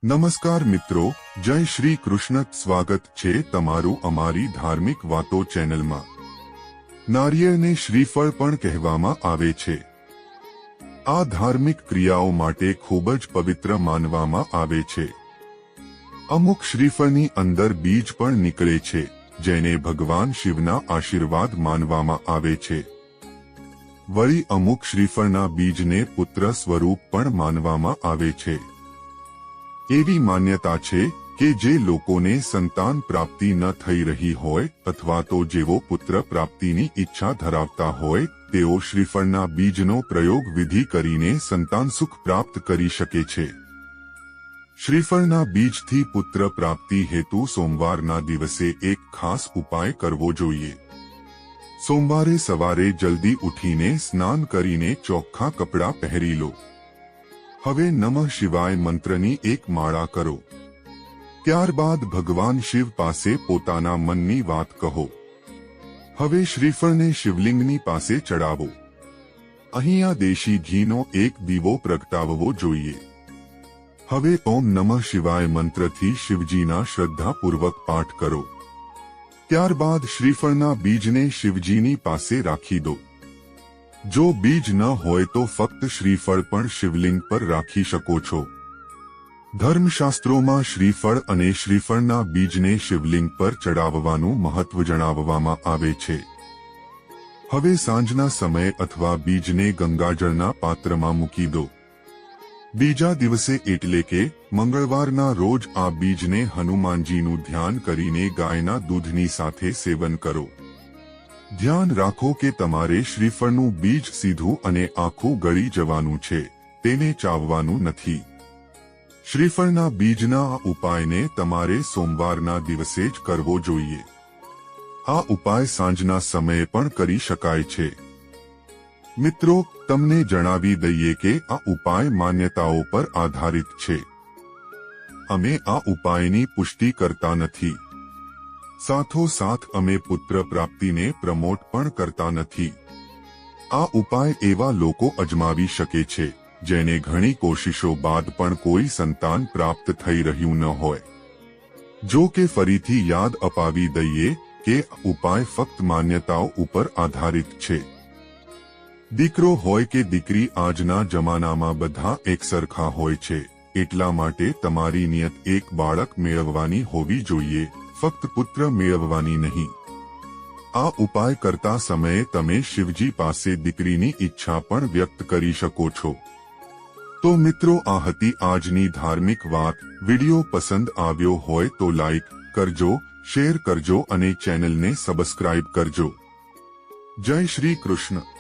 નમસ્કાર મિત્રો, જય શ્રી કૃષ્ણ. સ્વાગત છે તમારું અમારી ધાર્મિક વાતો ચેનલમાં. નારિયેળને શ્રીફળ પણ કહેવામાં આવે છે. આ ધાર્મિક ક્રિયાઓ માટે ખૂબ જ પવિત્ર માનવામાં આવે છે. અમુક શ્રીફળની અંદર બીજ પણ નીકળે છે, જેને ભગવાન શિવના આશીર્વાદ માનવામાં આવે છે. વળી અમુક શ્રીફળના બીજને પુત્ર સ્વરૂપ પણ માનવામાં આવે છે. એવી માન્યતા છે કે જે લોકોને સંતાન પ્રાપ્તિ ન થઈ રહી હોય અથવા તો જેઓ પુત્ર પ્રાપ્તિની ઈચ્છા ધરાવતા હોય તેઓ શ્રીફળના બીજનો પ્રયોગ વિધિ કરીને સંતાન સુખ પ્રાપ્ત કરી શકે છે. શ્રીફળના બીજથી પુત્ર પ્રાપ્તિ હેતુ સોમવારના દિવસે એક ખાસ ઉપાય કરવો જોઈએ. સોમવારે સવારે જલ્દી ઉઠીને સ્નાન કરીને ચોખ્ખા કપડાં પહેરી લો. હવે નમઃ શિવાય મંત્રની એક માળા કરો. ત્યારબાદ ભગવાન શિવ પાસે પોતાના મનની વાત કહો. હવે શ્રીફળને શિવલિંગની પાસે ચડાવો. અહીંયા દેશી ઘીનો એક દીવો પ્રગટાવવો જોઈએ. હવે ઓમ નમઃ શિવાય મંત્રથી શિવજીના શ્રદ્ધાપૂર્વક પાઠ કરો. ત્યારબાદ શ્રીફળના બીજને શિવજીની પાસે રાખી દો. જો બીજ ન હોય તો ફક્ત શ્રીફળ પણ શિવલિંગ પર રાખી શકો છો. ધર્મશાસ્ત્રોમાં શ્રીફળ અને શ્રીફળના બીજને શિવલિંગ પર ચડાવવાનું મહત્વ જણાવવામાં આવે છે. હવે સાંજના સમયે અથવા બીજને ગંગાજળના પાત્રમાં મૂકી દો. બીજા દિવસે એટલે કે મંગળવારના રોજ આ બીજને હનુમાનજીનું ધ્યાન કરીને ગાયના દૂધની સાથે સેવન કરો. ધ્યાન રાખો કે તમારે શ્રીફળનું બીજ સીધું અને આખું ગળી જવાનું છે, તેને ચાવવાનું નથી. શ્રીફળના બીજના આ ઉપાયને તમારે સોમવારના દિવસે જ કરવો જોઈએ. આ ઉપાય સાંજના સમયે પણ કરી શકાય છે. મિત્રો, તમને જણાવી દઈએ કે આ ઉપાય માન્યતાઓ પર આધારિત છે. અમે આ ઉપાયની પુષ્ટિ કરતા નથી. સાથોસાથ અમે પુત્ર પ્રાપ્તિને પ્રમોટ પણ કરતા નથી. આ ઉપાય એવા લોકો અજમાવી શકે છે જેને ઘણી કોશિશો બાદ પણ કોઈ સંતાન પ્રાપ્ત થઈ રહ્યું ન હોય. જો કે ફરીથી યાદ અપાવી દઈએ કે ઉપાય ફક્ત માન્યતાઓ ઉપર આધારિત છે. દીકરો હોય કે દીકરી, આજના જમાનામાં બધા એકસરખા હોય છે. એટલા માટે તમારી નિયત એક બાળક મેળવવાની હોવી જોઈએ, ફક્ત પુત્ર મેળવવાની નહીં. આ ઉપાય કરતા સમયે તમે શિવજી પાસે દીકરીની ઈચ્છા પણ વ્યક્ત કરી શકો છો. તો મિત્રો, આ હતી આજની ધાર્મિક વાત. વિડિયો પસંદ આવ્યો હોય તો લાઈક કરજો, શેર કરજો અને ચેનલને સબસ્ક્રાઇબ કરજો. જય શ્રી કૃષ્ણ.